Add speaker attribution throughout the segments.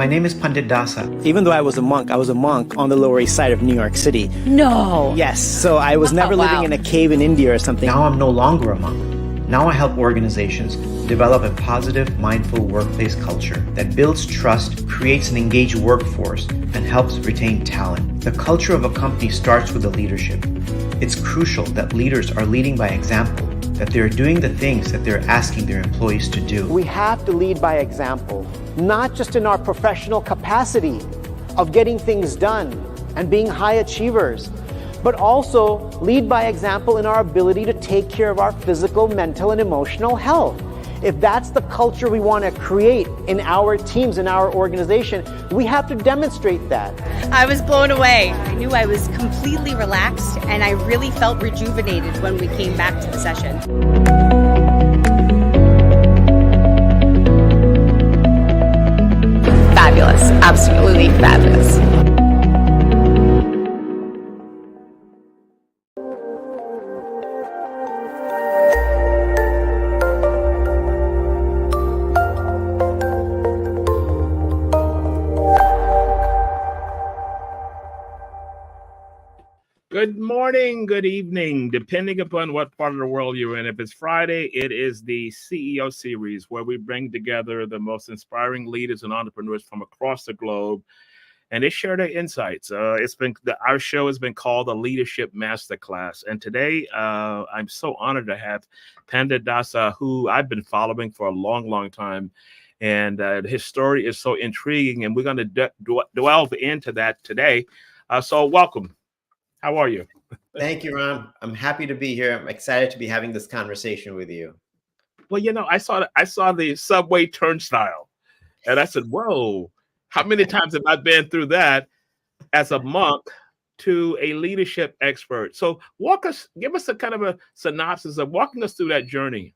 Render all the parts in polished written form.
Speaker 1: My name is Pandit Dasa.
Speaker 2: Even though I was a monk on the Lower East Side of New York City.
Speaker 3: No.
Speaker 2: Yes, so I was never living in a cave in India or something.
Speaker 1: Now I'm no longer a monk. Now I help organizations develop a positive, mindful workplace culture that builds trust, creates an engaged workforce, and helps retain talent. The culture of a company starts with the leadership. It's crucial that leaders are leading by example, that they're doing the things that they're asking their employees to do.
Speaker 2: We have to lead by example, not just in our professional capacity of getting things done and being high achievers, but also lead by example in our ability to take care of our physical, mental, and emotional health. If that's the culture we want to create in our teams, in our organization, we have to demonstrate that.
Speaker 3: I was blown away. I knew I was completely relaxed, and I really felt rejuvenated when we came back to the session.
Speaker 4: Fabulous. Absolutely fabulous.
Speaker 5: Good morning, good evening, depending upon what part of the world you're in. If it's Friday, it is the CEO series where we bring together the most inspiring leaders and entrepreneurs from across the globe, and they share their insights. Our show has been called the Leadership Masterclass, and today I'm so honored to have Pandit Dasa, who I've been following for a long, long time, and his story is so intriguing, and we're going to delve into that today. So welcome. How are you?
Speaker 6: Thank you, Ron. I'm happy to be here. I'm excited to be having this conversation with you.
Speaker 5: Well, I saw the subway turnstile, and I said, "Whoa! How many times have I been through that as a monk to a leadership expert?" So, give us a kind of a synopsis of walking us through that journey.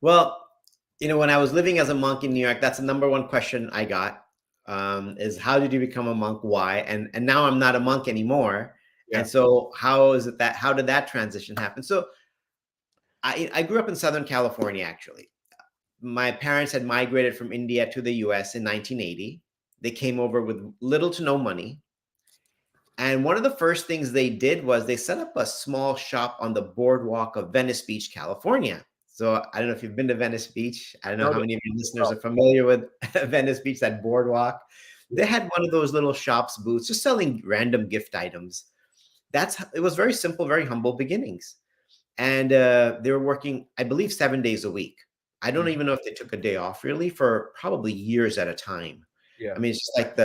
Speaker 6: Well, when I was living as a monk in New York, that's the number one question I got. Is how did you become a monk? Why? And now I'm not a monk anymore. Yeah. And so how did that transition happen? So I grew up in Southern California, actually. My parents had migrated from India to the US in 1980. They came over with little to no money. And one of the first things they did was they set up a small shop on the boardwalk of Venice Beach, California. So I don't know if you've been to Venice Beach. I don't know how many of your listeners are familiar with Venice Beach, that boardwalk. They had one of those little shops, booths, just selling random gift items. It was very simple, very humble beginnings. And they were working, I believe, 7 days a week. I don't even know if they took a day off really for probably years at a time. Yeah. I mean, it's just like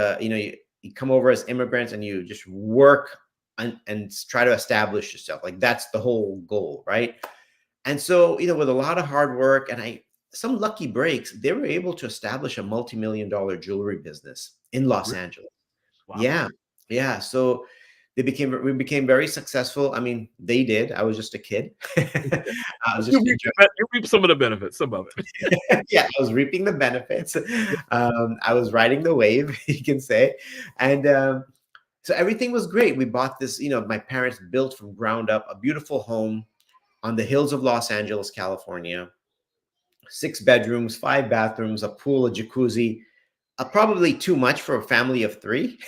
Speaker 6: you come over as immigrants and you just work and try to establish yourself. Like that's the whole goal, right? And so, with a lot of hard work and some lucky breaks, they were able to establish a multi-million-dollar jewelry business in Los Angeles. Wow. Yeah. So we became very successful. I mean, they did. I was just a kid.
Speaker 5: You reap some of the benefits, some of
Speaker 6: it. Yeah, I was reaping the benefits. I was riding the wave, you can say. And so everything was great. We bought this, my parents built from ground up a beautiful home on the hills of Los Angeles, California. 6 bedrooms, 5 bathrooms, a pool, a jacuzzi, probably too much for a family of 3.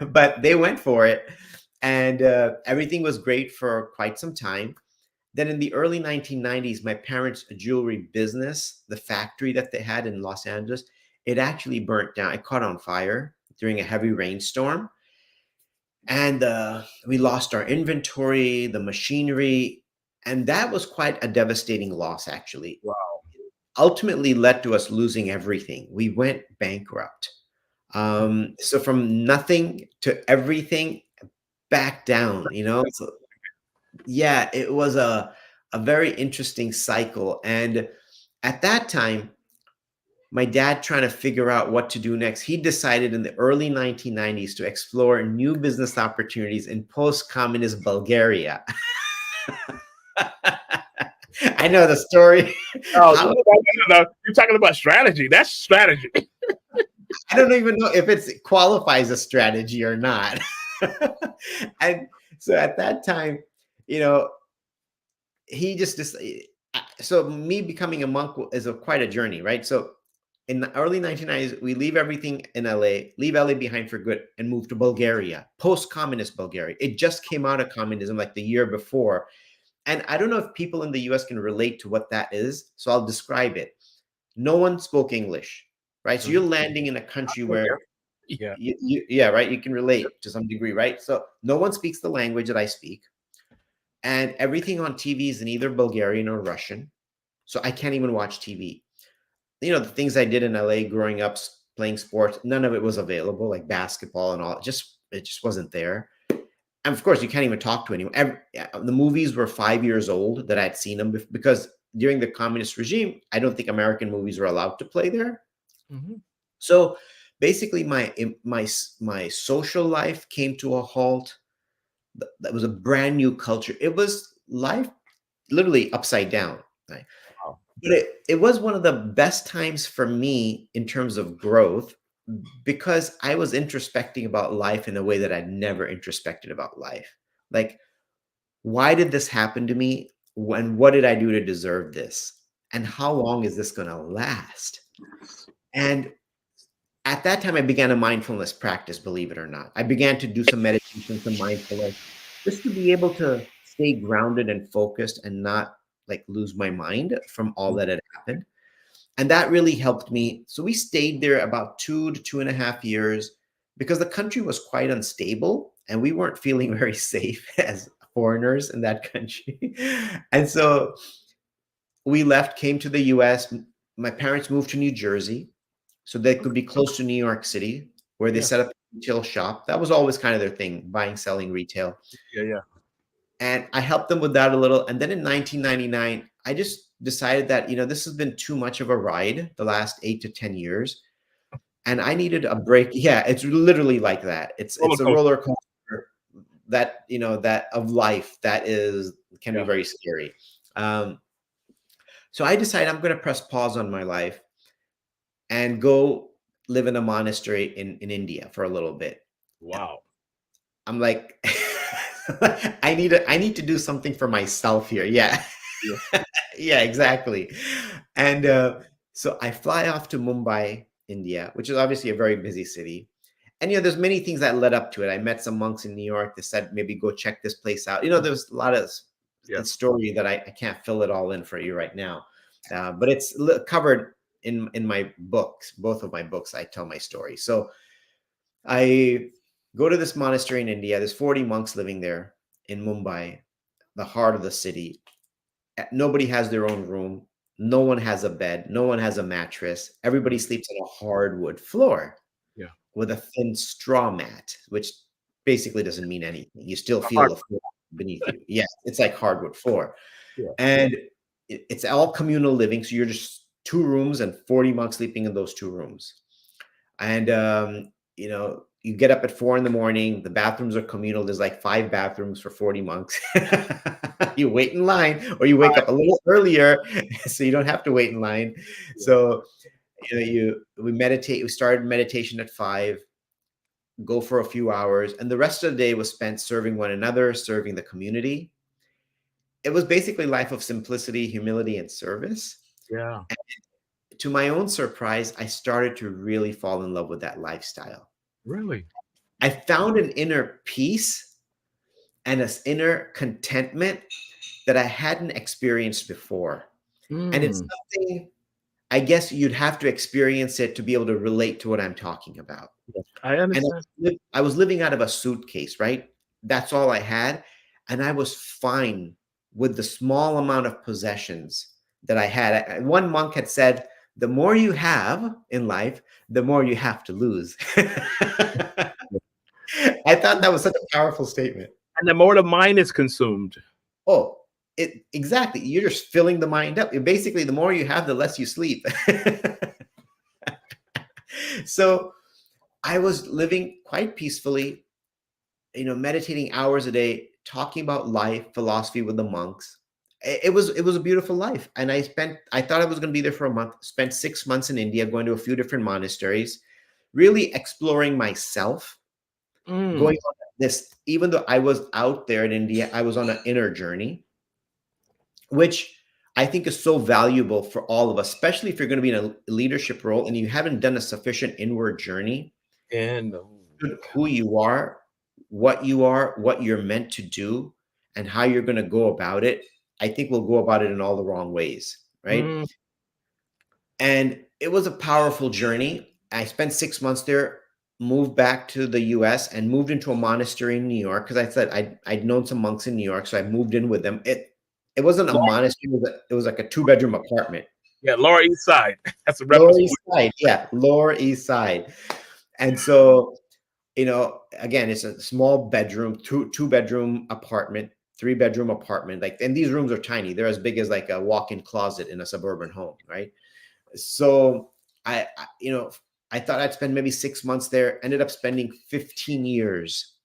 Speaker 6: But they went for it. And everything was great for quite some time. Then in the early 1990s, my parents' jewelry business, the factory that they had in Los Angeles, it actually burnt down. It caught on fire during a heavy rainstorm. And we lost our inventory, the machinery, and that was quite a devastating loss, actually.
Speaker 5: Wow.
Speaker 6: It ultimately led to us losing everything. We went bankrupt. So from nothing to everything, back down, So, yeah, it was a very interesting cycle. And at that time, my dad trying to figure out what to do next, he decided in the early 1990s to explore new business opportunities in post-communist Bulgaria. I know the story.
Speaker 5: Oh, you're talking about strategy. That's strategy.
Speaker 6: I don't even know if it qualifies as strategy or not. And so at that time, he just decided. So me becoming a monk is quite a journey, right? So in the early 1990s, we leave everything in LA, leave LA behind for good, and move to Bulgaria, post-communist Bulgaria. It just came out of communism like the year before. And I don't know if people in the US can relate to what that is. So I'll describe it. No one spoke English, right? So you're landing in a country where,
Speaker 5: Yeah.
Speaker 6: yeah, right? You can relate to some degree, right? So no one speaks the language that I speak. And everything on TV is in either Bulgarian or Russian. So I can't even watch TV. The things I did in LA growing up playing sports, none of it was available, like basketball and all. It just wasn't there. And of course, you can't even talk to anyone. The movies were 5 years old that I'd seen them because during the communist regime, I don't think American movies were allowed to play there.
Speaker 5: Mm-hmm.
Speaker 6: So basically, my social life came to a halt. That was a brand new culture. It was life literally upside down. Right?
Speaker 5: Wow.
Speaker 6: But it was one of the best times for me in terms of growth because I was introspecting about life in a way that I'd never introspected about life. Like, why did this happen to me? What did I do to deserve this? And how long is this going to last? And at that time, I began a mindfulness practice, believe it or not. I began to do some meditation, some mindfulness, just to be able to stay grounded and focused and not like lose my mind from all that had happened. And that really helped me. So we stayed there about 2 to 2.5 years because the country was quite unstable and we weren't feeling very safe as foreigners in that country. And so we left, came to the US. My parents moved to New Jersey so they could be close to New York City, where they set up a retail shop. That was always kind of their thing, buying, selling retail.
Speaker 5: Yeah.
Speaker 6: And I helped them with that a little. And then in 1999, I just decided that, this has been too much of a ride the last 8 to 10 years. And I needed a break. Yeah, it's literally like that. It's a roller coaster that, that of life that can be very scary. So I decided I'm going to press pause on my life and go live in a monastery in India for a little bit.
Speaker 5: Wow.
Speaker 6: I'm like, I need to do something for myself here. Yeah. Yeah, exactly. And so I fly off to Mumbai, India, which is obviously a very busy city. And, there's many things that led up to it. I met some monks in New York that said, maybe go check this place out. There's a lot of story that I can't fill it all in for you right now. But it's covered in my books, both of my books. I tell my story. So I go to this monastery in India. There's 40 monks living there in Mumbai, the heart of the city. Nobody has their own room. No one has a bed. No one has a mattress. Everybody sleeps on a hardwood floor with a thin straw mat, which basically doesn't mean anything. You still feel the floor beneath you. Yeah, it's like hardwood floor. Yeah. And it's all communal living. So you're just 2 rooms and 40 monks sleeping in those 2 rooms. And, you get up at 4 a.m. The bathrooms are communal. There's like 5 bathrooms for 40 monks. You wait in line, or you wake up a little earlier so you don't have to wait in line. So, we meditate. We started meditation at 5, go for a few hours. And the rest of the day was spent serving one another, serving the community. It was basically life of simplicity, humility, and service.
Speaker 5: Yeah.
Speaker 6: And to my own surprise, I started to really fall in love with that lifestyle.
Speaker 5: Really?
Speaker 6: I found an inner peace and an inner contentment that I hadn't experienced before. And it's something, I guess you'd have to experience it to be able to relate to what I'm talking about.
Speaker 5: I understand.
Speaker 6: And I was living out of a suitcase, right? That's all I had. And I was fine with the small amount of possessions that I had. One monk had said, the more you have in life, the more you have to lose. I thought that was such a powerful statement.
Speaker 5: And the more the mind is consumed.
Speaker 6: Oh, exactly. You're just filling the mind up. Basically, the more you have, the less you sleep. So I was living quite peacefully, meditating hours a day, talking about life, philosophy with the monks. It was a beautiful life. And I thought I was going to be there for a month, spent 6 months in India, going to a few different monasteries, really exploring myself, going on this, even though I was out there in India, I was on an inner journey, which I think is so valuable for all of us, especially if you're going to be in a leadership role and you haven't done a sufficient inward journey
Speaker 5: And
Speaker 6: to who you are, what you're meant to do, and how you're going to go about it. I think we'll go about it in all the wrong ways, right?
Speaker 5: mm,
Speaker 6: And it was a powerful journey. I spent 6 months there, moved back to the US and moved into a monastery in New York because I said I'd known some monks in New York, so I moved in with them. It wasn't a monastery, it was like a 2-bedroom apartment.
Speaker 5: yeah, Lower East Side. That's a
Speaker 6: Lower
Speaker 5: reference
Speaker 6: East Side, yeah, Lower East Side. And so, again, it's a small bedroom, two-bedroom apartment, 3-bedroom apartment. Like, and these rooms are tiny. They're as big as like a walk-in closet in a suburban home, right? So I thought I'd spend maybe 6 months there. Ended up spending 15 years,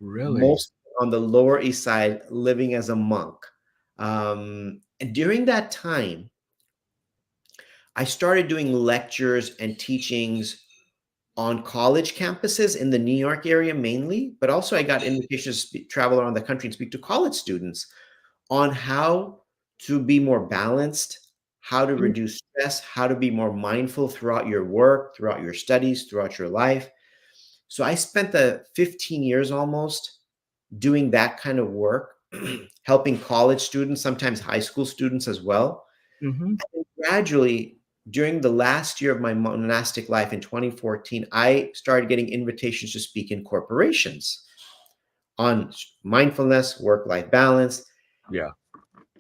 Speaker 5: Really?
Speaker 6: most on the Lower East Side, living as a monk. And during that time, I started doing lectures and teachings on college campuses in the New York area mainly, but also I got invitations to travel around the country and speak to college students on how to be more balanced, how to
Speaker 5: Mm,
Speaker 6: reduce stress, how to be more mindful throughout your work, throughout your studies, throughout your life. So I spent the 15 years almost doing that kind of work, helping college students, sometimes high school students as well.
Speaker 5: mhm.
Speaker 6: And gradually, during the last year of my monastic life in 2014, I started getting invitations to speak in corporations on mindfulness, work-life balance.
Speaker 5: Yeah.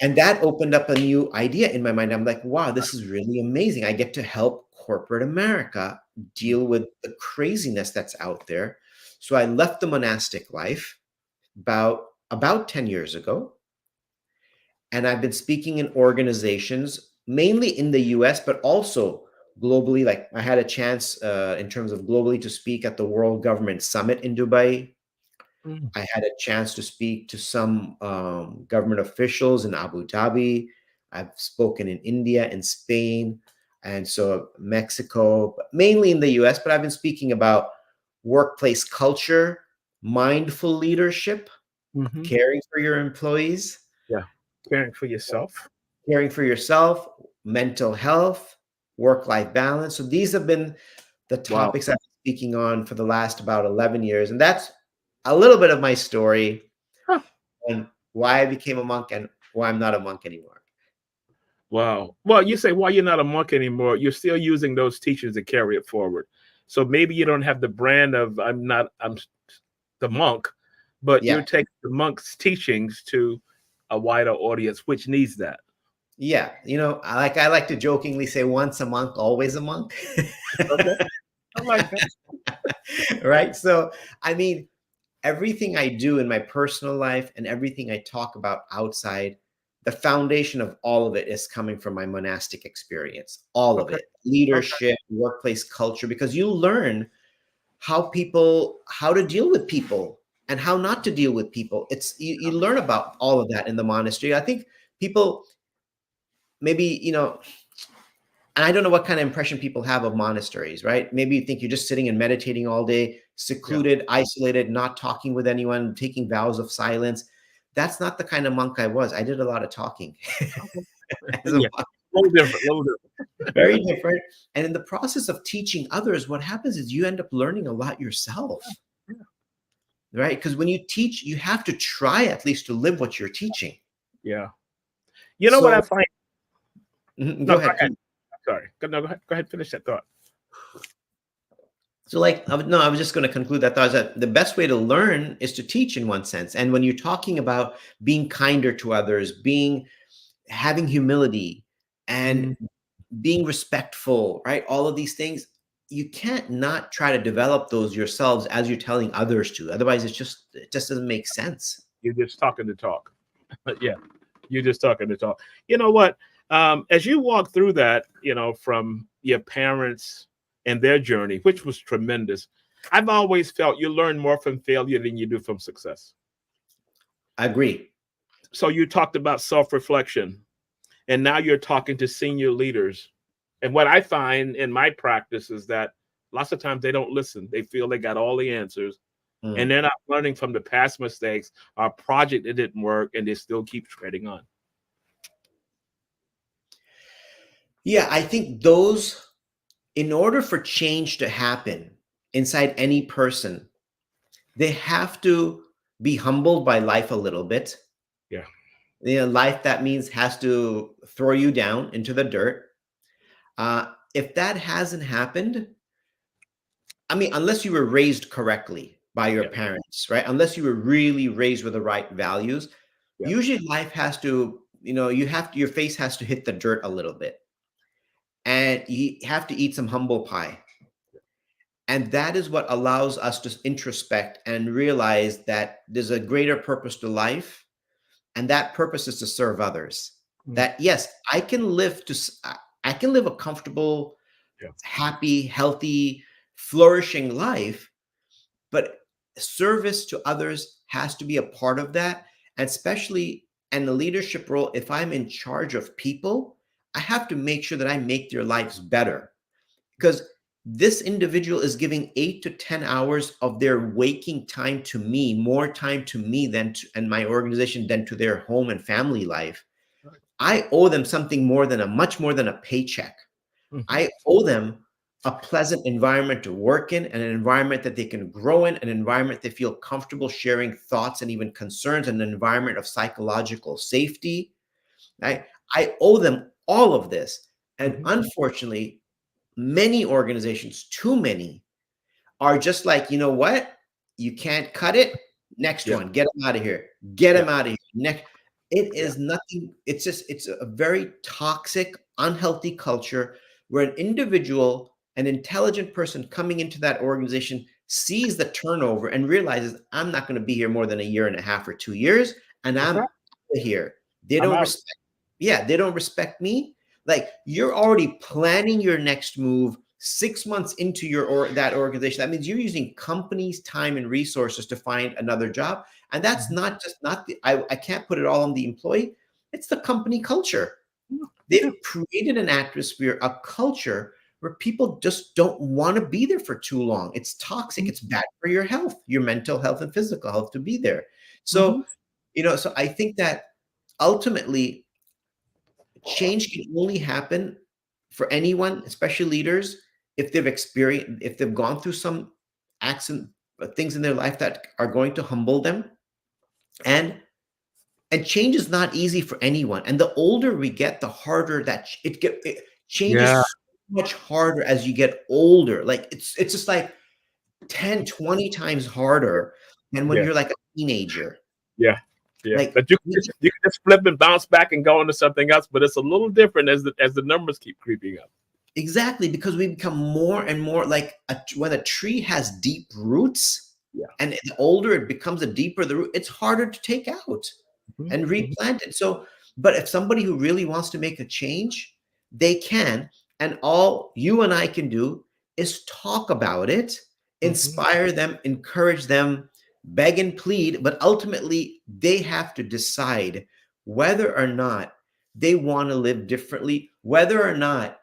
Speaker 6: And that opened up a new idea in my mind. I'm like, wow, this is really amazing. I get to help corporate America deal with the craziness that's out there. So I left the monastic life about 10 years ago. And I've been speaking in organizations, mainly in the US, but also globally. Like I had a chance in terms of globally to speak at the World Government Summit in Dubai.
Speaker 5: Mm,
Speaker 6: I had a chance to speak to some government officials in Abu Dhabi. I've spoken in India and Spain, and so Mexico, but mainly in the US. But I've been speaking about workplace culture, mindful leadership,
Speaker 5: mhm.
Speaker 6: caring for your employees,
Speaker 5: Yeah. Caring for yourself.
Speaker 6: caring for yourself, mental health, work-life balance. So these have been the
Speaker 5: Wow.
Speaker 6: topics I've been speaking on for the last about 11 years. And that's a little bit of my story
Speaker 5: Huh.
Speaker 6: and why I became a monk and why I'm not a monk anymore.
Speaker 5: Wow. Well, you say, well, you're not a monk anymore. You're still using those teachings to carry it forward. So maybe you don't have the brand of I'm the monk, but you're
Speaker 6: Yeah.
Speaker 5: taking the monk's teachings to a wider audience, which needs that.
Speaker 6: Yeah. I like to jokingly say once a monk, always a monk.
Speaker 5: Okay. I like that.
Speaker 6: Right. So, I mean, everything I do in my personal life and everything I talk about outside, the foundation of all of it is coming from my monastic experience. All of
Speaker 5: Okay.
Speaker 6: it,
Speaker 5: Okay.
Speaker 6: leadership, workplace culture, because you learn how to deal with people and how not to deal with people. You learn about all of that in the monastery. I think people maybe, and I don't know what kind of impression people have of monasteries, right? Maybe you think you're just sitting and meditating all day,
Speaker 5: Yeah.
Speaker 6: secluded, isolated, not talking with anyone, taking vows of silence. That's not the kind of monk I was. I did a lot of talking
Speaker 5: Okay.
Speaker 6: as a
Speaker 5: Yeah.
Speaker 6: monk,
Speaker 5: A little different. A little different.
Speaker 6: very different. And in the process of teaching others, what happens is you end up learning a lot yourself,
Speaker 5: Yeah.
Speaker 6: right? Because when you teach, you have to try at least to live what you're teaching.
Speaker 5: Yeah. You know what I
Speaker 6: So
Speaker 5: find?
Speaker 6: go
Speaker 5: No, go
Speaker 6: ahead.
Speaker 5: ahead. Sorry. No, go ahead. Go ahead. Finish that thought.
Speaker 6: So, like, no, I was just going to conclude that thought that the best way to learn is to teach in one sense. And when you're talking about being kinder to others, having humility and
Speaker 5: Mm,
Speaker 6: being respectful, right? All of these things, you can't not try to develop those yourselves as you're telling others to. Otherwise, it just doesn't make sense.
Speaker 5: you're just talking to talk. Yeah. You're just talking to talk. You know what? As you walk through that, from your parents and their journey, which was tremendous, I've always felt you learn more from failure than you do from success.
Speaker 6: I agree.
Speaker 5: So you talked about self-reflection, and now you're talking to senior leaders. And what I find in my practice is that lots of times they don't listen. They feel they got all the answers, and
Speaker 6: Mm.
Speaker 5: they're not learning from the past mistakes or project that didn't work, and they still keep treading on.
Speaker 6: Yeah, I think those, in order for change to happen inside any person, they have to be humbled by life a little bit.
Speaker 5: Yeah.
Speaker 6: Life, that means, has to throw you down into the dirt. If that hasn't happened, I mean, unless you were raised correctly by your
Speaker 5: Yeah.
Speaker 6: parents, right? Unless you were really raised with the right values,
Speaker 5: Yeah.
Speaker 6: usually life has to, your face has to hit the dirt a little bit, and you have to eat some humble pie. And that is what allows us to introspect and realize that there's a greater purpose to life. And that purpose is to serve others.
Speaker 5: Mm.
Speaker 6: That, yes, I can live a comfortable,
Speaker 5: Yeah.
Speaker 6: happy, healthy, flourishing life, but service to others has to be a part of that. And especially in the leadership role, if I'm in charge of people, I have to make sure that I make their lives better, because this individual is giving 8 to 10 hours of their waking time to me, more time to me than and my organization than to their home and family life.
Speaker 5: Right.
Speaker 6: I owe them something much more than a paycheck.
Speaker 5: Mhm.
Speaker 6: I owe them a pleasant environment to work in, and an environment that they can grow in, an environment they feel comfortable sharing thoughts and even concerns, and an environment of psychological safety. I owe them all of this. And
Speaker 5: Mhm.
Speaker 6: unfortunately, many organizations, too many, are just like, you know what? You can't cut it. Next
Speaker 5: Yeah.
Speaker 6: one, get them out of here. Get them
Speaker 5: Yeah.
Speaker 6: out of here. Next. It
Speaker 5: Yeah.
Speaker 6: is nothing. It's a very toxic, unhealthy culture where an individual, an intelligent person coming into that organization sees the turnover and realizes, I'm not going to be here more than a year and a half or 2 years, and
Speaker 5: That's
Speaker 6: I'm
Speaker 5: right.
Speaker 6: out of here.
Speaker 5: I'm out.
Speaker 6: They don't respect me. Like, you're already planning your next move 6 months into that organization. That means you're using company's time and resources to find another job. And that's
Speaker 5: Mhm.
Speaker 6: not the, I can't put it all on the employee. It's the company culture.
Speaker 5: Yeah.
Speaker 6: They've created an atmosphere, a culture where people just don't want to be there for too long. It's toxic.
Speaker 5: Mhm.
Speaker 6: It's bad for your health, your mental health and physical health to be there.
Speaker 5: Mhm.
Speaker 6: So, so I think that ultimately change can only happen for anyone, especially leaders, if they've gone through some accident, things in their life that are going to humble them. And change is not easy for anyone. And the older we get, the harder that change is
Speaker 5: Yeah.
Speaker 6: so much harder as you get older. Like, it's just like 10, 20 times harder than when
Speaker 5: Yeah.
Speaker 6: you're like a teenager.
Speaker 5: Yeah. Yeah.
Speaker 6: Like,
Speaker 5: That you can just flip and bounce back and go into something else, but it's a little different as the numbers keep creeping up.
Speaker 6: exactly, because we become more and more like when a tree has deep roots,
Speaker 5: Yeah.
Speaker 6: and the older it becomes, the deeper the root, it's harder to take out
Speaker 5: Mhm.
Speaker 6: and
Speaker 5: Mhm.
Speaker 6: replant it. So, but if somebody who really wants to make a change, they can. And all you and I can do is talk about it,
Speaker 5: Mhm.
Speaker 6: inspire them, encourage them, beg and plead. But ultimately, they have to decide whether or not they want to live differently, whether or not,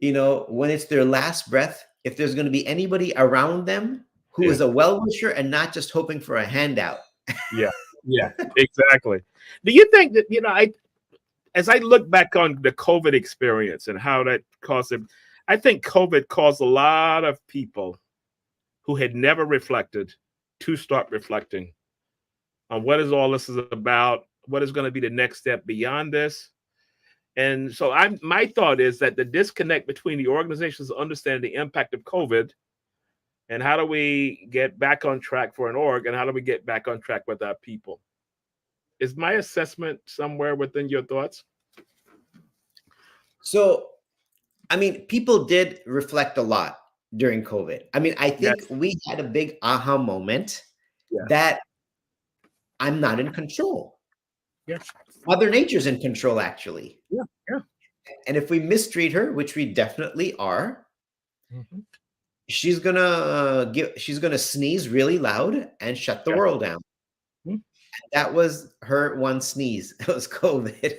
Speaker 6: when it's their last breath, if there's going to be anybody around them who
Speaker 5: Yeah.
Speaker 6: is a well-wisher and not just hoping for a handout.
Speaker 5: Yeah. Yeah. Exactly. Do you think that, as I look back on the COVID experience and how that caused it, I think COVID caused a lot of people who had never reflected to start reflecting on what is all this is about, what is going to be the next step beyond this. And so my thought is that the disconnect between the organizations understanding the impact of COVID and how do we get back on track for an org and how do we get back on track with our people? Is my assessment somewhere within your thoughts?
Speaker 6: So, I mean, people did reflect a lot during COVID. I mean, I think
Speaker 5: Yes.
Speaker 6: we had a big aha moment
Speaker 5: Yeah.
Speaker 6: that I'm not in control.
Speaker 5: Yes.
Speaker 6: Mother Nature's in control, actually.
Speaker 5: Yeah. Yeah.
Speaker 6: And if we mistreat her, which we definitely are,
Speaker 5: Mhm.
Speaker 6: she's gonna sneeze really loud and shut the
Speaker 5: Yeah.
Speaker 6: world down.
Speaker 5: Mhm.
Speaker 6: That was her one sneeze. It was COVID.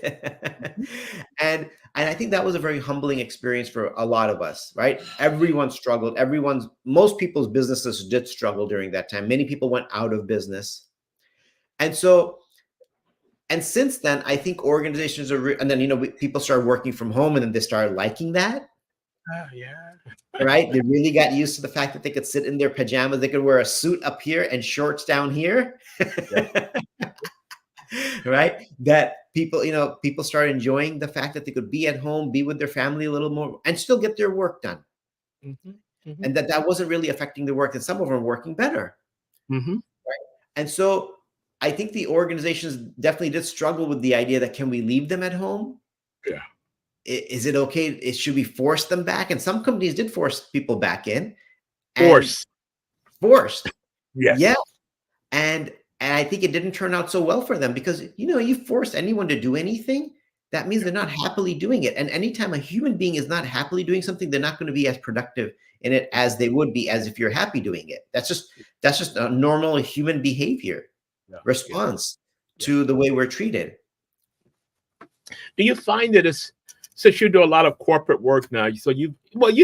Speaker 5: Mhm.
Speaker 6: And I think that was a very humbling experience for a lot of us, right? Everyone struggled. Most people's businesses did struggle during that time. Many people went out of business. And so And since then, I think organizations are, and then, people started working from home, and then they started liking that.
Speaker 5: Yeah.
Speaker 6: Right? They really got used to the fact that they could sit in their pajamas. They could wear a suit up here and shorts down here.
Speaker 5: Yeah.
Speaker 6: Right? That people started enjoying the fact that they could be at home, be with their family a little more, and still get their work done.
Speaker 5: Mm-hmm. Mm-hmm.
Speaker 6: And that wasn't really affecting their work, and some of them are working better.
Speaker 5: Mm-hmm.
Speaker 6: Right? And so I think the organizations definitely did struggle with the idea that, can we leave them at home?
Speaker 5: Yeah.
Speaker 6: Is it okay? Should we force them back? And some companies did force people back in.
Speaker 5: Forced. Yes.
Speaker 6: Yeah. And I think it didn't turn out so well for them, because, you force anyone to do anything, that means they're not happily doing it. And anytime a human being is not happily doing something, they're not going to be as productive in it as they would be as if you're happy doing it. That's just a normal human behavior response to the way we're treated.
Speaker 5: Do you find that since you do a lot of corporate work now, so you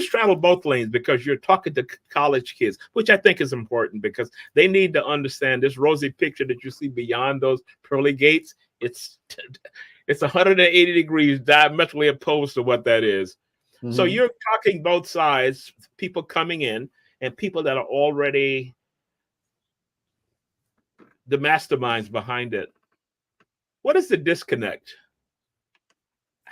Speaker 5: straddle both lanes, because you're talking to college kids, which I think is important, because they need to understand this rosy picture that you see beyond those pearly gates. It's 180 degrees diametrically opposed to what that is. Mm-hmm. So you're talking both sides, people coming in and people that are already the masterminds behind it. What is the disconnect?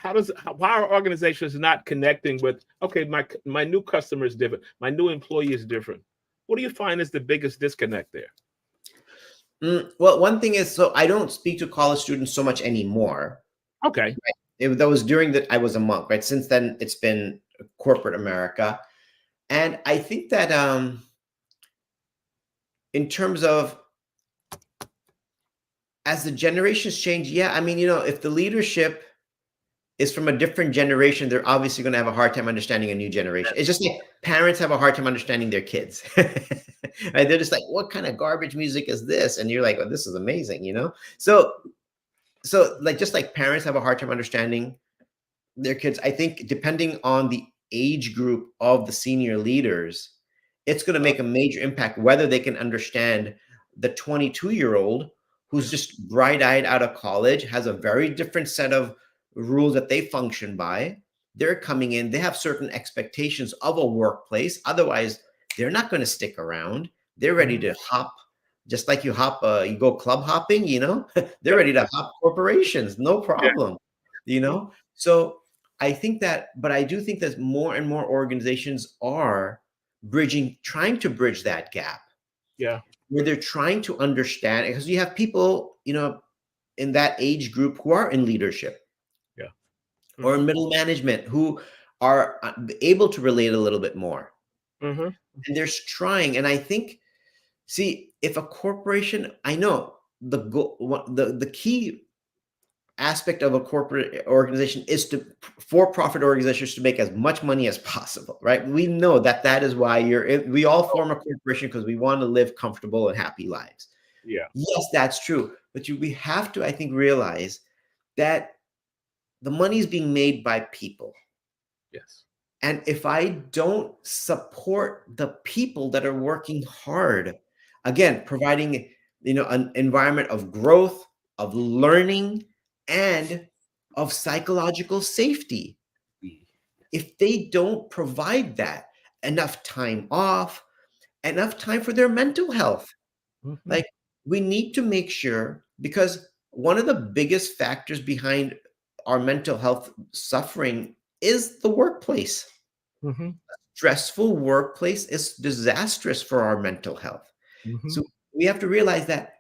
Speaker 5: Why are organizations not connecting with, okay, my new customer is different, my new employee is different? What do you find is the biggest disconnect there?
Speaker 6: Well, one thing is, so I don't speak to college students so much anymore.
Speaker 5: Okay.
Speaker 6: Right? That was during that I was a monk, right? Since then, it's been corporate America. And I think that in terms of, as the generations change, if the leadership is from a different generation, they're obviously going to have a hard time understanding a new generation. It's just like parents have a hard time understanding their kids. Right? They're just like, what kind of garbage music is this? And you're like, oh, this is amazing, So like, just like parents have a hard time understanding their kids, I think depending on the age group of the senior leaders, it's going to make a major impact whether they can understand the 22-year-old who's just bright-eyed out of college, has a very different set of rules that they function by. They're coming in, they have certain expectations of a workplace. Otherwise, they're not going to stick around. They're ready to hop, just like you go club hopping, they're ready to hop corporations, no problem, So I think but I do think that more and more organizations are trying to bridge that gap.
Speaker 5: Yeah.
Speaker 6: Where they're trying to understand, because you have people, in that age group who are in leadership. Or middle management who are able to relate a little bit more. Mm-hmm. And they're trying. And I think, if a corporation, I know the key aspect of a corporate organization is for-profit organizations to make as much money as possible, right? We know that is why we all form a corporation, because we want to live comfortable and happy lives.
Speaker 5: Yeah.
Speaker 6: Yes, that's true. But we have to, I think, realize that the money is being made by people.
Speaker 5: Yes.
Speaker 6: And if I don't support the people that are working hard, again, providing, an environment of growth, of learning, and of psychological safety, if they don't provide that, enough time off, enough time for their mental health, like, we need to make sure, because one of the biggest factors behind our mental health suffering is the workplace. A stressful workplace is disastrous for our mental health. So we have to realize that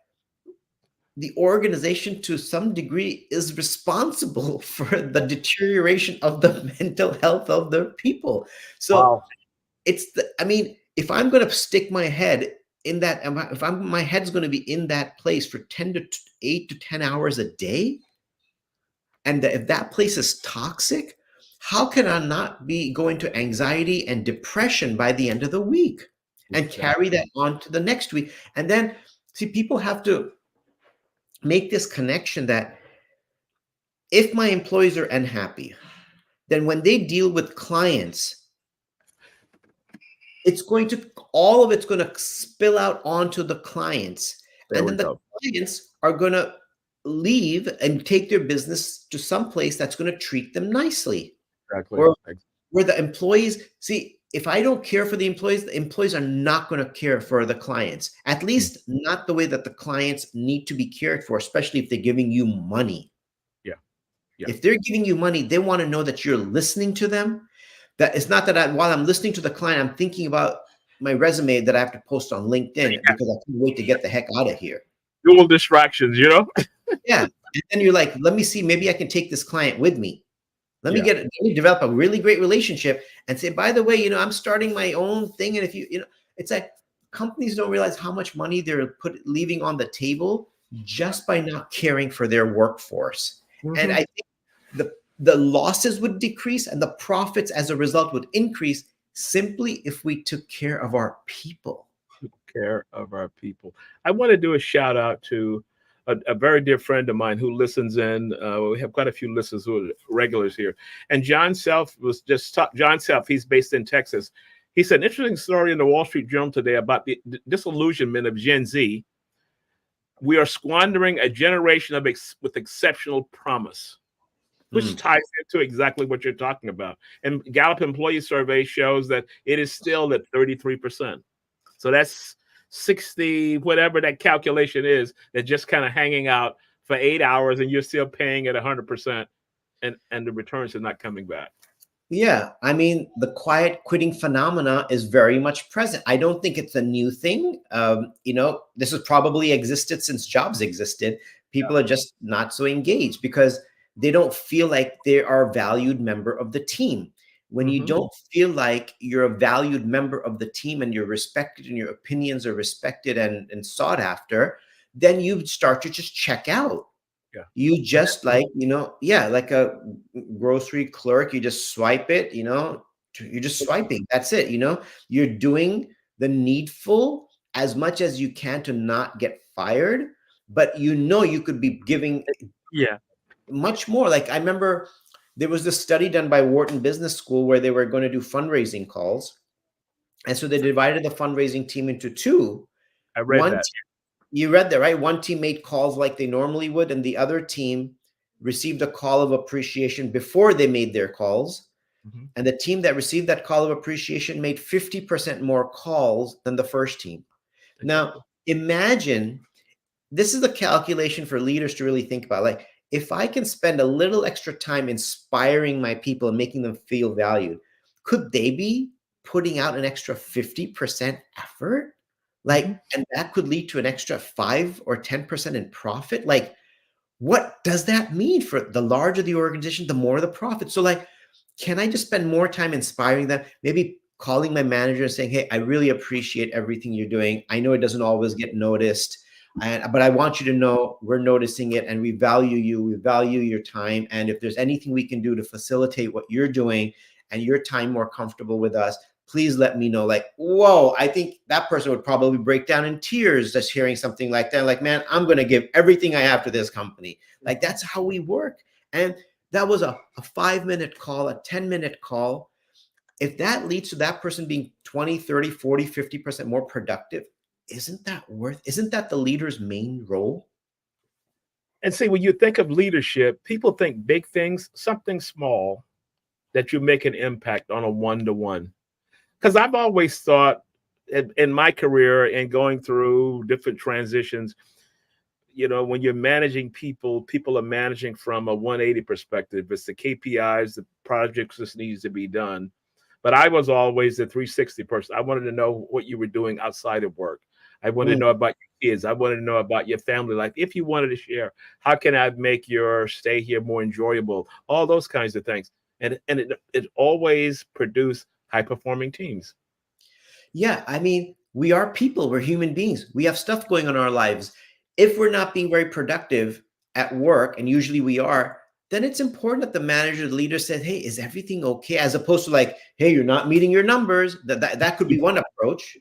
Speaker 6: the organization, to some degree, is responsible for the deterioration of the mental health of the people. So if I'm going to stick my head in that, my head's going to be in that place for 8 to 10 hours a day, and if that place is toxic, how can I not be going to anxiety and depression by the end of the week and carry that on to the next week? And then, people have to make this connection that if my employees are unhappy, then when they deal with clients, all of it's going to spill out onto the clients. And then the clients are going to leave and take their business to some place that's going to treat them nicely.
Speaker 5: Exactly.
Speaker 6: Or where the employees see, if I don't care for the employees are not going to care for the clients, at least not the way that the clients need to be cared for, especially if they're giving you money.
Speaker 5: Yeah.
Speaker 6: If they're giving you money, they want to know that you're listening to them. That it's not that while I'm listening to the client, I'm thinking about my resume that I have to post on LinkedIn because I can't wait to get the heck out of here.
Speaker 5: Dual distractions,
Speaker 6: Yeah. And then you're like, let me see, maybe I can take this client with me. Let me develop a really great relationship and say, by the way, I'm starting my own thing. And if it's like companies don't realize how much money they're leaving on the table just by not caring for their workforce. And I think the losses would decrease and the profits as a result would increase simply if we took care of our people.
Speaker 5: I want to do a shout out to a very dear friend of mine who listens in. We have quite a few listeners who are regulars here. And John Self John Self, he's based in Texas. He said an interesting story in the Wall Street Journal today about the disillusionment of Gen Z. We are squandering a generation with exceptional promise, which ties into exactly what you're talking about. And Gallup employee survey shows that it is still at 33%. So that's 60, whatever that calculation is, that's just kind of hanging out for 8 hours and you're still paying at 100% and the returns are not coming back.
Speaker 6: Yeah. I mean, the quiet quitting phenomena is very much present. I don't think it's a new thing. This has probably existed since jobs existed. People are just not so engaged because they don't feel like they are a valued member of the team. When you don't feel like you're a valued member of the team and you're respected and your opinions are respected and sought after, then you start to just check out.
Speaker 5: Yeah.
Speaker 6: You just like a grocery clerk, you just swipe it, you're just swiping. That's it. You're doing the needful as much as you can to not get fired, but you could be giving much more. Like I remember there was this study done by Wharton Business School where they were going to do fundraising calls. And so they divided the fundraising team into two.
Speaker 5: I read that.
Speaker 6: You read that, right? One team made calls like they normally would, and the other team received a call of appreciation before they made their calls. And the team that received that call of appreciation made 50% more calls than the first team. Now, imagine, this is a calculation for leaders to really think about. Like, if I can spend a little extra time inspiring my people and making them feel valued, could they be putting out an extra 50% effort? And that could lead to an extra 5 or 10% in profit. Like, what does that mean? For the larger the organization, the more the profit. So can I just spend more time inspiring them? Maybe calling my manager and saying, hey, I really appreciate everything you're doing. I know it doesn't always get noticed. But I want you to know we're noticing it and we value you. We value your time. And if there's anything we can do to facilitate what you're doing and your time more comfortable with us, please let me know. Whoa, I think that person would probably break down in tears just hearing something like that. Like, man, I'm going to give everything I have to this company. That's how we work. And that was a 5-minute call, a 10-minute call. If that leads to that person being 20, 30, 40, 50% more productive, isn't that the leader's main role?
Speaker 5: And see, when you think of leadership, people think big things, something small that you make an impact on a one-to-one. Because I've always thought in my career and going through different transitions, when you're managing people are managing from a 180 perspective. It's the KPIs, the projects that needs to be done. But I was always the 360 person. I wanted to know what you were doing outside of work. I wanted to know about your kids. I wanted to know about your family life. If you wanted to share, how can I make your stay here more enjoyable? All those kinds of things. And it always produced high-performing teams.
Speaker 6: Yeah, I mean, we are people. We're human beings. We have stuff going on in our lives. If we're not being very productive at work, and usually we are, then it's important that the manager, the leader said, hey, is everything okay? As opposed to hey, you're not meeting your numbers. That could be one approach.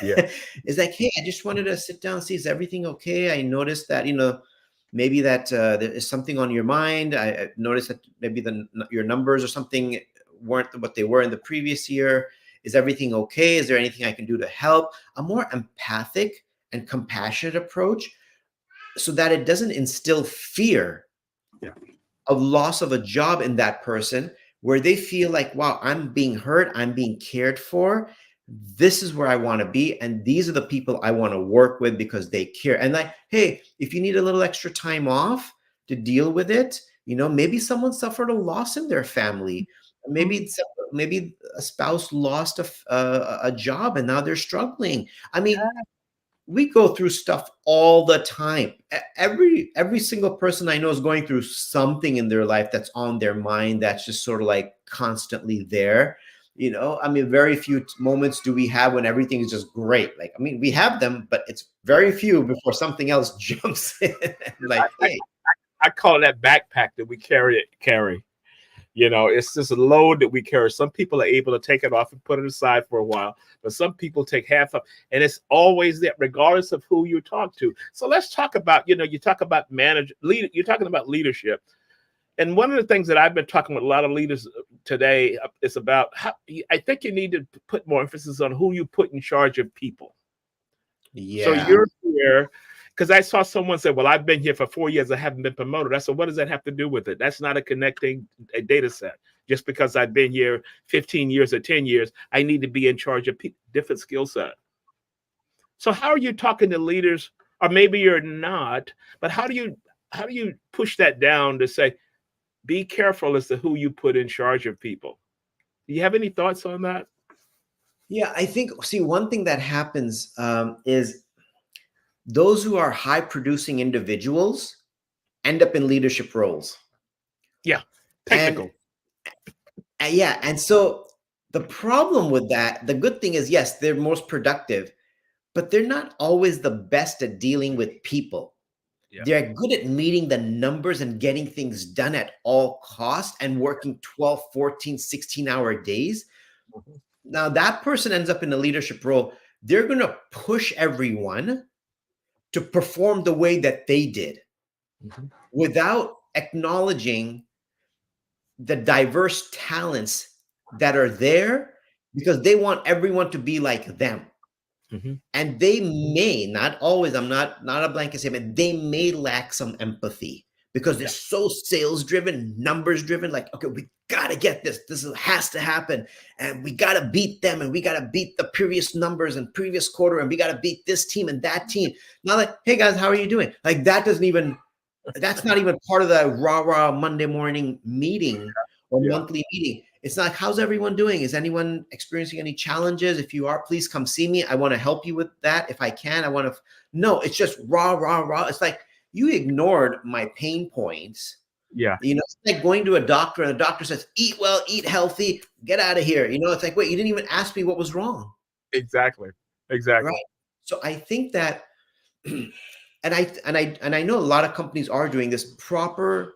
Speaker 5: Yeah.
Speaker 6: It's like, hey, I just wanted to sit down and see, is everything okay? I noticed that, maybe that there is something on your mind. I noticed that maybe your numbers or something weren't what they were in the previous year. Is everything okay? Is there anything I can do to help? A more empathic and compassionate approach so that it doesn't instill fear of loss of a job in that person, where they feel like, wow, I'm being heard, I'm being cared for. This is where I want to be. And these are the people I want to work with because they care. And like, hey, if you need a little extra time off to deal with it, maybe someone suffered a loss in their family. Maybe a spouse lost a job and now they're struggling. I mean, we go through stuff all the time. Every single person I know is going through something in their life that's on their mind, that's just sort of like constantly there. I mean, very few moments do we have when everything is just great. Like, I mean, we have them, but it's very few before something else jumps in. Like, hey.
Speaker 5: I call that backpack that we carry. It's just a load that we carry. Some people are able to take it off and put it aside for a while, but some people take half of, and it's always there, regardless of who you talk to. So let's talk about, you talk about you're talking about leadership. And one of the things that I've been talking with a lot of leaders today is about how I think you need to put more emphasis on who you put in charge of people.
Speaker 6: Yeah.
Speaker 5: So you're here. Because I saw someone say, well, I've been here for 4 years. I haven't been promoted. I said, what does that have to do with it? That's not a connecting a data set. Just because I've been here 15 years or 10 years, I need to be in charge of different skill set. So how are you talking to leaders? Or maybe you're not, but how do you push that down to say, be careful as to who you put in charge of people? Do you have any thoughts on that?
Speaker 6: Yeah, I think, one thing that happens is those who are high producing individuals end up in leadership roles.
Speaker 5: Yeah. Technical.
Speaker 6: And so the problem with that, the good thing is, yes, they're most productive, but they're not always the best at dealing with people. Yeah. They're good at meeting the numbers and getting things done at all costs and working 12, 14, 16-hour days. Mm-hmm. Now that person ends up in a leadership role. They're going to push everyone to perform the way that they did, mm-hmm. without acknowledging the diverse talents that are there, because they want everyone to be like them. Mm-hmm. And they may not always, I'm not a blanket statement, they may lack some empathy because they're so sales driven, numbers driven, like, okay, we got to get this has to happen, and we got to beat them, and we got to beat the previous numbers and previous quarter, and we got to beat this team and that team. Not like, hey guys, how are you doing? Like, that's not even part of the rah Monday morning meeting or monthly meeting. It's not, how's everyone doing? Is anyone experiencing any challenges? If you are, please come see me. I want to help you with that. If I can, no, it's just rah. It's like, you ignored my pain points. Yeah. It's like going to a doctor and the doctor says, eat well, eat healthy, get out of here. It's like, wait, you didn't even ask me what was wrong.
Speaker 5: Exactly.
Speaker 6: Right. So I think that, and I know a lot of companies are doing this proper,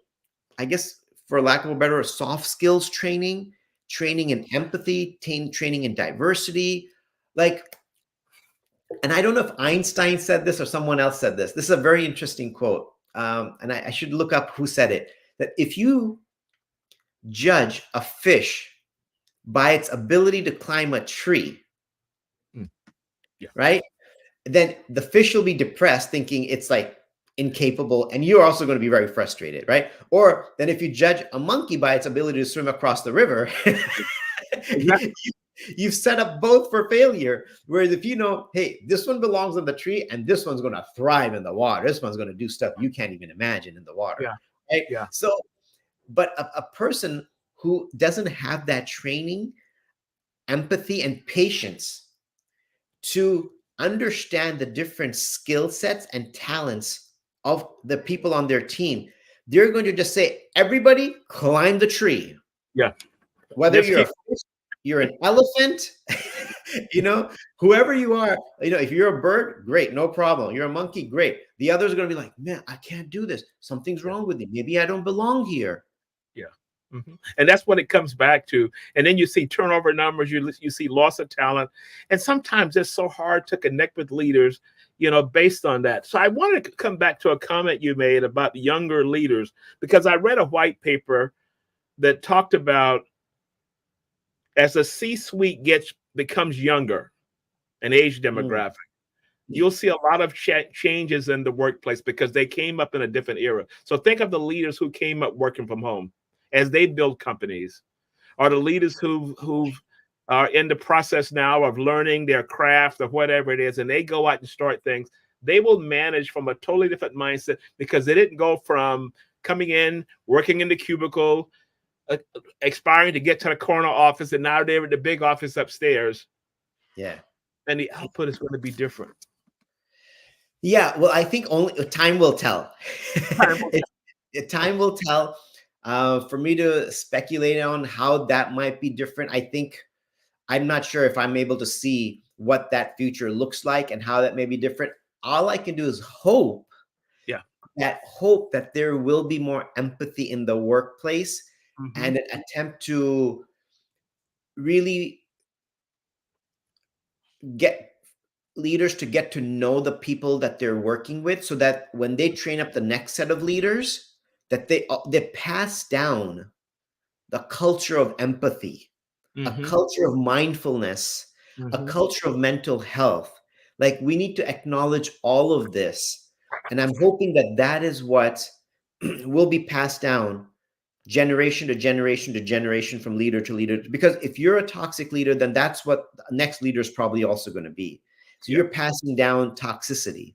Speaker 6: I guess, for lack of a better, soft skills training in empathy, training in diversity. Like, and I don't know if Einstein said this or someone else said this. This is a very interesting quote. And I should look up who said it, that if you judge a fish by its ability to climb a tree, right, then the fish will be depressed, thinking it's like incapable, and you're also going to be very frustrated, right? Or then if you judge a monkey by its ability to swim across the river, you've set up both for failure. Whereas if hey, this one belongs on the tree and this one's going to thrive in the water, this one's going to do stuff you can't even imagine in the water. Yeah. Right? Yeah. So, but a person who doesn't have that training, empathy, and patience to understand the different skill sets and talents of the people on their team, they're going to just say, everybody climb the tree. Yeah. Whether you're an elephant, whoever you are, if you're a bird, great, no problem. You're a monkey, great. The others are going to be like, man, I can't do this. Something's wrong with me. Maybe I don't belong here.
Speaker 5: Yeah. Mm-hmm. And that's what it comes back to. And then you see turnover numbers, you see loss of talent. And sometimes it's so hard to connect with leaders, based on that. So I wanted to come back to a comment you made about younger leaders, because I read a white paper that talked about, as a C-suite becomes younger, an age demographic, you'll see a lot of changes in the workplace because they came up in a different era. So think of the leaders who came up working from home as they build companies, or the leaders who are in the process now of learning their craft or whatever it is, and they go out and start things. They will manage from a totally different mindset because they didn't go from coming in, working in the cubicle, aspiring to get to the corner office, and now they're in the big office upstairs.
Speaker 6: Yeah.
Speaker 5: And the output is going to be different.
Speaker 6: Yeah, well, I think only time will tell.
Speaker 5: Time will
Speaker 6: Time will tell. For me to speculate on how that might be different, I think I'm not sure if I'm able to see what that future looks like and how that may be different. All I can do is hope.
Speaker 5: Yeah.
Speaker 6: Hope that there will be more empathy in the workplace
Speaker 5: Mm-hmm.
Speaker 6: and an attempt to really get leaders to get to know the people that they're working with, so that when they train up the next set of leaders, that they pass down the culture of empathy, a culture of mindfulness, a culture of mental health. Like, we need to acknowledge all of this, and I'm hoping that that is what will be passed down generation to generation to generation, from leader to leader. Because if you're a toxic leader, then that's what the next leader is probably also going to be. So you're passing down toxicity.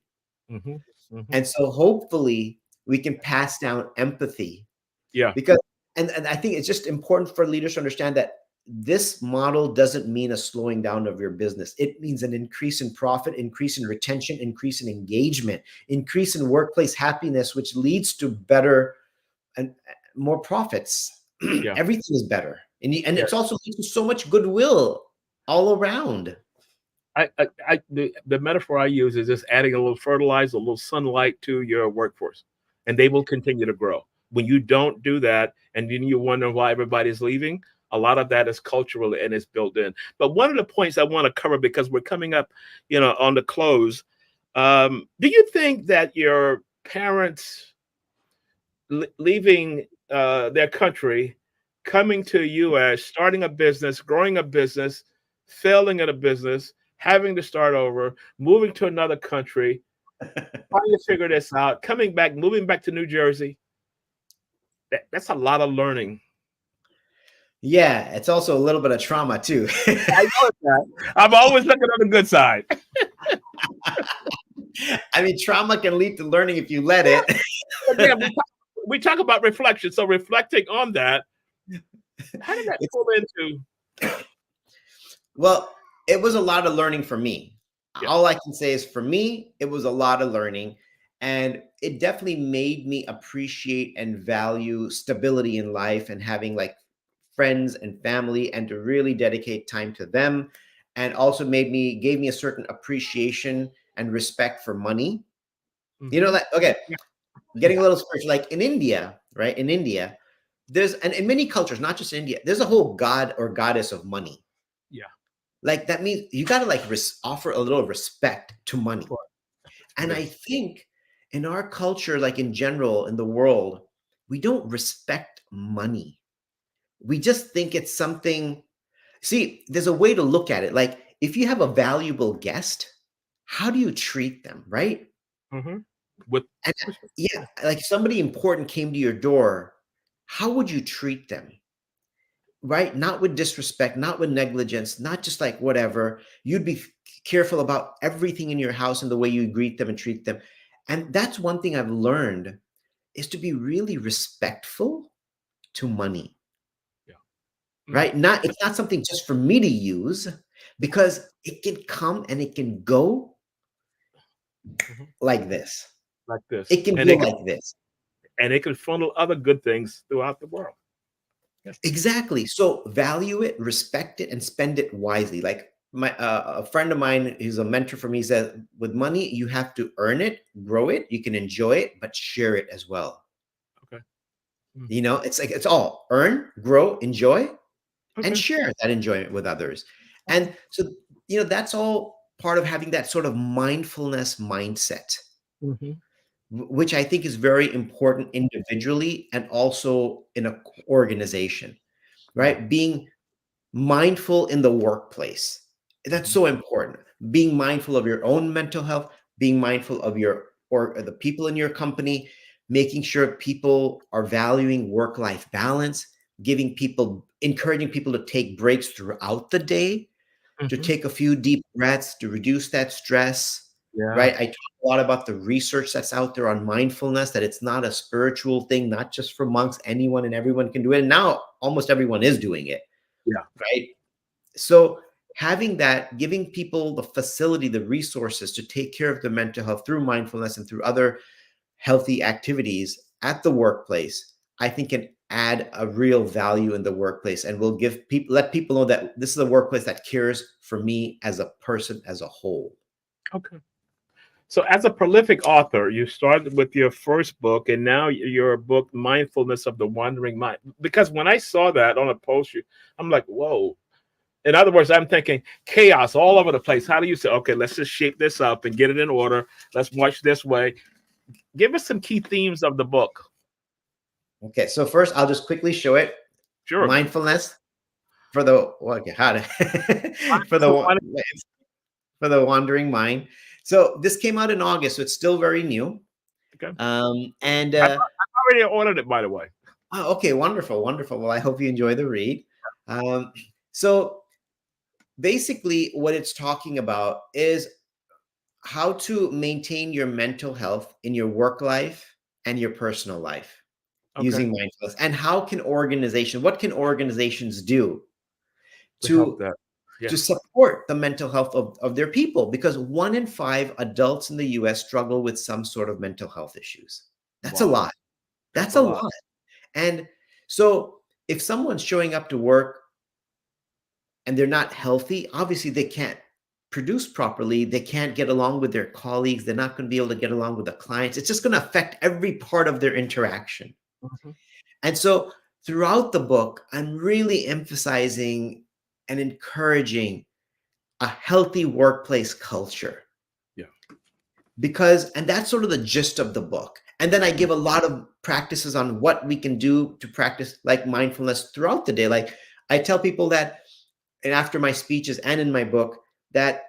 Speaker 6: And so hopefully we can pass down empathy.
Speaker 5: Yeah.
Speaker 6: Because, and I think it's just important for leaders to understand that this model doesn't mean a slowing down of your business. It means an increase in profit, increase in retention, increase in engagement, increase in workplace happiness, which leads to better and more profits.
Speaker 5: Yeah.
Speaker 6: Everything is better. And it's also leads to so much goodwill all around.
Speaker 5: The metaphor I use is just adding a little fertilizer, a little sunlight to your workforce, and they will continue to grow. When you don't do that, and then you wonder why everybody's leaving, a lot of that is cultural and it's built in. But one of the points I want to cover, because we're coming up, on the close, do you think that your parents leaving their country, coming to U.S., starting a business, growing a business, failing at a business, having to start over, moving to another country, trying to figure this out, coming back, moving back to New Jersey, that's a lot of learning.
Speaker 6: Yeah, it's also a little bit of trauma too.
Speaker 5: I know that. I'm always looking on the good side.
Speaker 6: I mean, trauma can lead to learning if you let it.
Speaker 5: Yeah, we talk about reflection. So reflecting on that, how did that pull into?
Speaker 6: Well, it was a lot of learning for me.
Speaker 5: Yeah.
Speaker 6: All I can say is, for me, it was a lot of learning, and it definitely made me appreciate and value stability in life and having like friends and family, and to really dedicate time to them. And also gave me a certain appreciation and respect for money. You know, like, okay, getting a little spiritual, like in India, right? In India, there's, and in many cultures, not just India, there's a whole god or goddess of money.
Speaker 5: Yeah.
Speaker 6: Like, that means you got to like offer a little respect to money. And I think in our culture, like in general, in the world, we don't respect money. We just think it's something. See, there's a way to look at it. Like, if you have a valuable guest, how do you treat them, right? Yeah, like somebody important came to your door, how would you treat them? Right? Not with disrespect, not with negligence, not just like whatever. You'd be careful about everything in your house and the way you greet them and treat them. And that's one thing I've learned, is to be really respectful to money. Right? It's not something just for me to use, because it can come and it can go like this.
Speaker 5: Like this.
Speaker 6: It can go like this.
Speaker 5: And it can funnel other good things throughout the world. Yes.
Speaker 6: Exactly. So value it, respect it, and spend it wisely. Like a friend of mine, who's a mentor for me, said, with money, you have to earn it, grow it, you can enjoy it, but share it as well.
Speaker 5: Okay.
Speaker 6: You know, it's like, it's all earn, grow, enjoy, and share that enjoyment with others. And so, that's all part of having that sort of mindfulness mindset, which I think is very important individually and also in an organization, right? Being mindful in the workplace. That's so important. being mindful of your own mental health, being mindful of your or the people in your company, making sure people are valuing work-life balance, encouraging people to take breaks throughout the day, to
Speaker 5: Mhm.
Speaker 6: take a few deep breaths to reduce that stress,
Speaker 5: Yeah.
Speaker 6: right? I talk a lot about the research that's out there on mindfulness, that it's not a spiritual thing, not just for monks, anyone and everyone can do it. And now almost everyone is doing it,
Speaker 5: Yeah.
Speaker 6: right? So having that, giving people the facility, the resources to take care of their mental health through mindfulness and through other healthy activities at the workplace, I think can add a real value in the workplace and will let people know that this is a workplace that cares for me as a person as a whole.
Speaker 5: Okay. So, as a prolific author, you started with your first book, and now your book, Mindfulness of the Wandering Mind. Because when I saw that on a post, I'm like, whoa. In other words, I'm thinking chaos all over the place. How do you say, okay, let's just shape this up and get it in order. Let's march this way. Give us some key themes of the book.
Speaker 6: Okay, so first I'll just quickly show it.
Speaker 5: Sure.
Speaker 6: Mindfulness for the okay, how to for for the wandering mind. So this came out in August, so it's still very new.
Speaker 5: Okay.
Speaker 6: And
Speaker 5: I've already ordered it, by the way.
Speaker 6: oh, okay, wonderful, wonderful. Well, I hope you enjoy the read. So basically, what it's talking about is how to maintain your mental health in your work life and your personal life
Speaker 5: Okay.
Speaker 6: using mindfulness. And what can organizations do
Speaker 5: To help
Speaker 6: to
Speaker 5: that. Yeah.
Speaker 6: to support the mental health of their people? Because 1 in 5 adults in the US struggle with some sort of mental health issues. That's a
Speaker 5: Wow.
Speaker 6: lot.
Speaker 5: That's
Speaker 6: That's
Speaker 5: a
Speaker 6: a
Speaker 5: lot.
Speaker 6: lot. And so if someone's showing up to work and they're not healthy, obviously they can't produce properly. They can't get along with their colleagues. They're not going to be able to get along with the clients. It's just going to affect every part of their interaction.
Speaker 5: Mhm.
Speaker 6: And so throughout the book, I'm really emphasizing and encouraging a healthy workplace culture,
Speaker 5: Yeah.
Speaker 6: and that's sort of the gist of the book. And then I give a lot of practices on what we can do to practice like mindfulness throughout the day. Like I tell people that, and after my speeches and in my book, that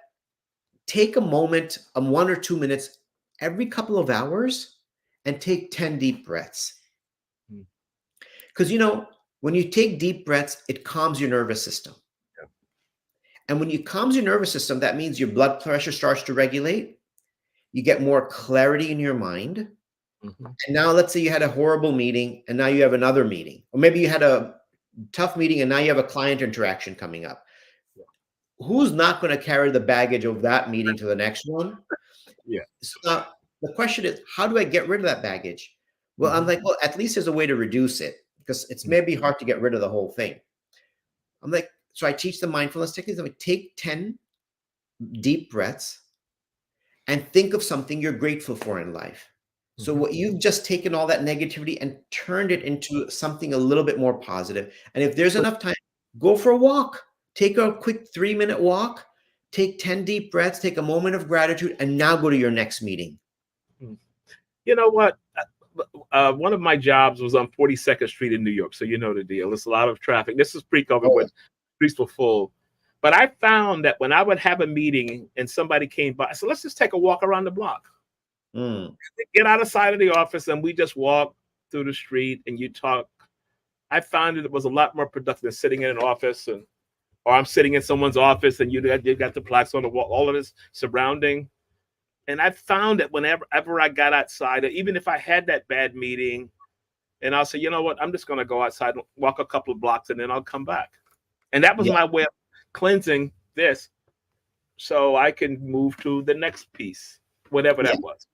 Speaker 6: take a moment, 1 or 2 minutes every couple of hours and take 10 deep breaths.
Speaker 5: Mm.
Speaker 6: Because, when you take deep breaths, it calms your nervous system.
Speaker 5: Yeah.
Speaker 6: And when you calms your nervous system, that means your blood pressure starts to regulate. You get more clarity in your mind.
Speaker 5: Mhm.
Speaker 6: And now let's say you had a horrible meeting and now you have another meeting. Or maybe you had a tough meeting and now you have a client interaction coming up. Who's not going to carry the baggage of that meeting to the next one?
Speaker 5: Yeah.
Speaker 6: So now the question is, how do I get rid of that baggage? Well, I'm
Speaker 5: Mhm.
Speaker 6: like, well, at least there's a way to reduce it because it's
Speaker 5: Mm.
Speaker 6: maybe hard to get rid of the whole thing. I'm like, so I teach the mindfulness techniques. I'm like, take 10 deep breaths and think of something you're grateful for in life. So
Speaker 5: Mhm.
Speaker 6: what you've just taken all that negativity and turned it into something a little bit more positive. And if there's enough time, go for a walk. Take a quick 3-minute walk. Take 10 deep breaths. Take a moment of gratitude, and now go to your next meeting.
Speaker 5: Mm. You know what? One of my jobs was on 42nd Street in New York, so you know the deal. It's a lot of traffic. This is pre-COVID
Speaker 6: Oh,
Speaker 5: when streets were full. But I found that when I would have a meeting and somebody came by, I said, let's just take a walk around the block.
Speaker 6: mm,
Speaker 5: Get out of sight of the office and we just walk through the street and you talk. I found it was a lot more productive than sitting in an office or I'm sitting in someone's office and you got the plaques on the wall, all of this surrounding. And I found that whenever I got outside, even if I had that bad meeting, and I'll say, you know what, I'm just going to go outside and walk a couple of blocks and then I'll come back. And that was
Speaker 6: yeah.
Speaker 5: my way of cleansing this so I can move to the next piece, whatever
Speaker 6: Yeah.
Speaker 5: that was.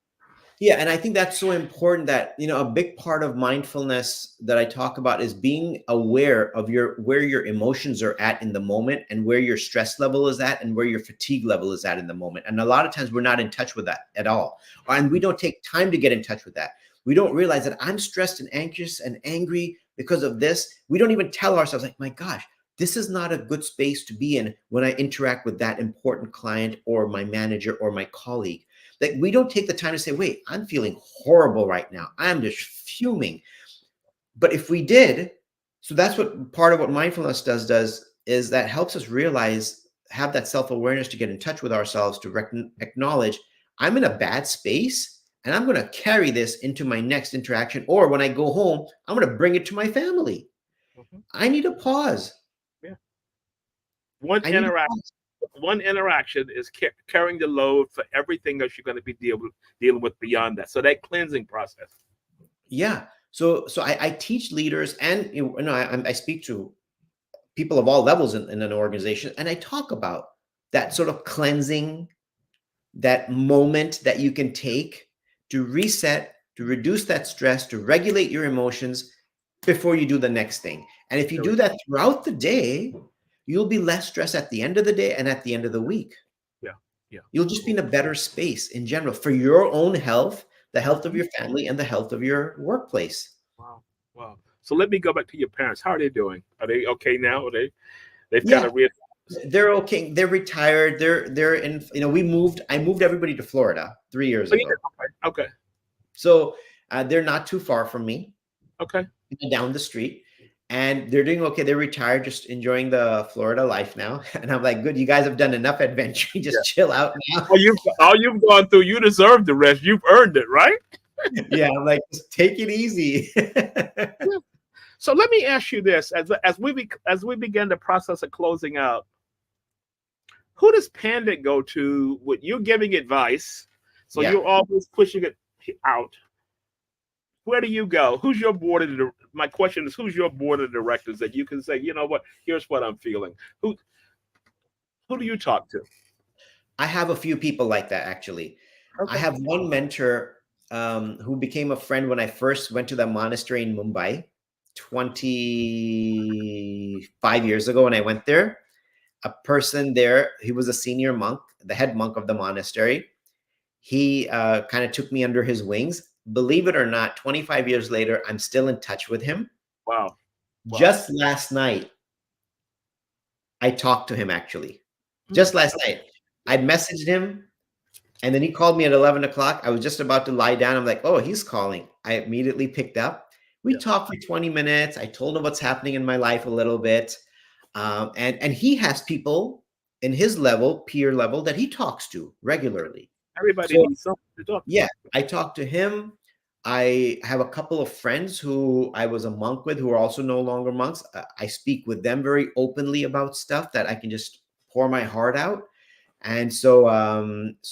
Speaker 6: Yeah, and I think that's so important that, a big part of mindfulness that I talk about is being aware of where your emotions are at in the moment and where your stress level is at and where your fatigue level is at in the moment. And a lot of times we're not in touch with that at all. And we don't take time to get in touch with that. We don't realize that I'm stressed and anxious and angry because of this. We don't even tell ourselves like, my gosh, this is not a good space to be in when I interact with that important client or my manager or my colleague. Like we don't take the time to say, wait, I'm feeling horrible right now. I'm just fuming. But if we did, so that's what part of what mindfulness does is that helps us realize have that self-awareness to get in touch with ourselves, to acknowledge I'm in a bad space and I'm going to carry this into my next interaction. Or when I go home, I'm going to bring it to my family. I need a pause.
Speaker 5: Yeah. One interaction is carrying the load for everything that you're going to be dealing with beyond that. So that cleansing process.
Speaker 6: Yeah. So I teach leaders, and I speak to people of all levels in an organization, and I talk about that sort of cleansing, that moment that you can take to reset, to reduce that stress, to regulate your emotions before you do the next thing. And if you do that throughout the day, you'll be less stressed at the end of the day and at the end of the week.
Speaker 5: Yeah.
Speaker 6: You'll just be in a better space in general for your own health, the health of your family, and the health of your workplace.
Speaker 5: Wow. So let me go back to your parents. How are they doing? Are they okay now? Are they've
Speaker 6: Yeah.
Speaker 5: kind of
Speaker 6: They're okay. They're retired. They're in, I moved everybody to Florida 3 years ago.
Speaker 5: Okay.
Speaker 6: So they're not too far from me.
Speaker 5: Okay.
Speaker 6: Down the street. And they're doing okay. They're retired, just enjoying the Florida life now. And I'm like, good, you guys have done enough adventure. Just chill out now.
Speaker 5: All you've gone through, you deserve the rest. You've earned it, right?
Speaker 6: Yeah, I'm like, just take it easy.
Speaker 5: So let me ask you this: as we begin the process of closing out, who does Pandit go to when you're giving advice? So you're always pushing it out. Where do you go? Who's your board of my question is, who's your board of directors that you can say, you know what, here's what I'm feeling? Who do you talk to?
Speaker 6: I have a few people like that, actually. Okay. I have one mentor who became a friend when I first went to the monastery in Mumbai 25 years ago when I went there. A person there, he was a senior monk, the head monk of the monastery. He kind of took me under his wings. Believe it or not, 25 years later, I'm still in touch with him.
Speaker 5: Wow.
Speaker 6: Just last night, I talked to him, actually. Just last night. I'd messaged him, and then he called me at 11 o'clock. I was just about to lie down. I'm like, oh, he's calling. I immediately picked up. We talked for 20 minutes. I told him what's happening in my life a little bit. And he has people in his level, peer level, that he talks to regularly.
Speaker 5: Everybody needs something to talk to.
Speaker 6: Yeah, I talk to him. I have a couple of friends who I was a monk with who are also no longer monks. I speak with them very openly about stuff that I can just pour my heart out. And so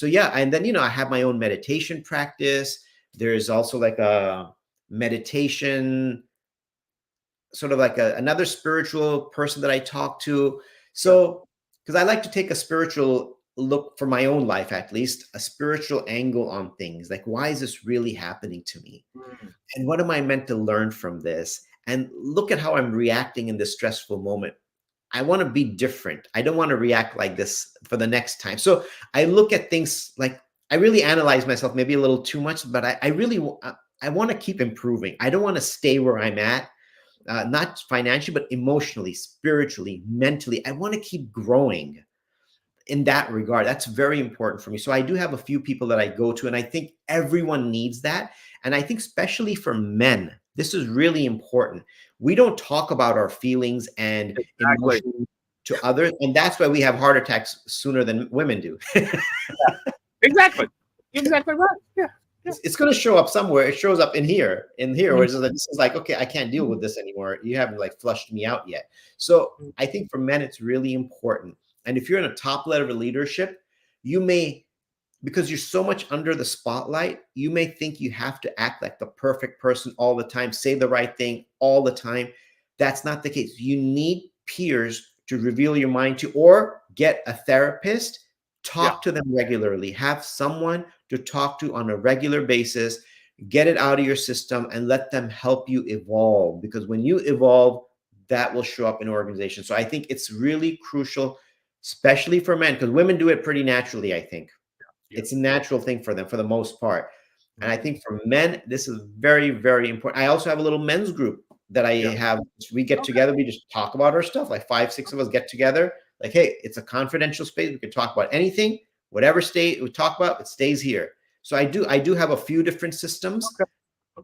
Speaker 6: yeah. And then, I have my own meditation practice. There's also like a meditation, sort of like another spiritual person that I talk to. So, because I like to take a spiritual look for my own life, at least a spiritual angle on things. Like, why is this really happening to me? And what am I meant to learn from this? And look at how I'm reacting in this stressful moment. I want to be different. I don't want to react like this for the next time. So I look at things like, I really analyze myself maybe a little too much, but I want to keep improving. I don't want to stay where I'm at, not financially, but emotionally, spiritually, mentally. I want to keep growing in that regard. That's very important for me. So I do have a few people that I go to, and I think everyone needs that. And I think especially for men, this is really important. We don't talk about our feelings and emotions to others. And that's why we have heart attacks sooner than women do.
Speaker 5: Exactly right. Yeah.
Speaker 6: It's going to show up somewhere. It shows up in here, where it's like, this is like, okay, I can't deal with this anymore. You haven't like flushed me out yet. So I think for men, it's really important. And if you're in a top level of leadership, you may, because you're so much under the spotlight, you may think you have to act like the perfect person all the time, say the right thing all the time. That's not the case. You need peers to reveal your mind to, or get a therapist, talk to them regularly, have someone to talk to on a regular basis, get it out of your system and let them help you evolve. Because when you evolve, that will show up in organizations. So I think it's really crucial, especially for men, because women do it pretty naturally, I think. It's a natural thing for them for the most part. And I think for men, this is very, very important. I also have a little men's group that I have. We get together, we just talk about our stuff. Like 5, 6 of us get together. Like, hey, it's a confidential space. We can talk about anything, whatever state we talk about, it stays here. So I do have a few different systems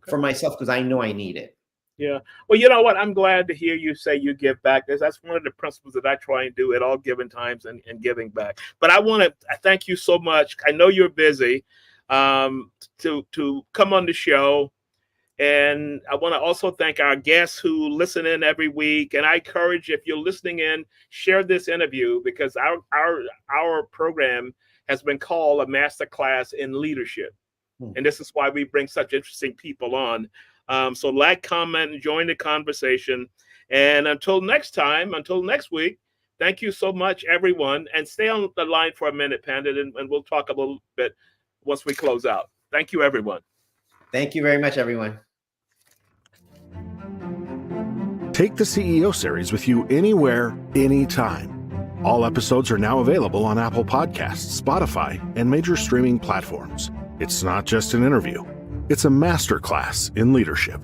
Speaker 6: for myself because I know I need it.
Speaker 5: Yeah. Well, you know what? I'm glad to hear you say you give back. That's one of the principles that I try and do at all given times and giving back. But I want to thank you so much. I know you're busy to come on the show. And I want to also thank our guests who listen in every week. And I encourage, if you're listening in, share this interview, because our program has been called a masterclass in leadership. And this is why we bring such interesting people on. So like, comment, and join the conversation. And until next week, thank you so much, everyone. And stay on the line for a minute, Pandit, and we'll talk a little bit once we close out. Thank you, everyone.
Speaker 6: Thank you very much, everyone.
Speaker 7: Take the CEO series with you anywhere, anytime. All episodes are now available on Apple Podcasts, Spotify, and major streaming platforms. It's not just an interview. It's a masterclass in leadership.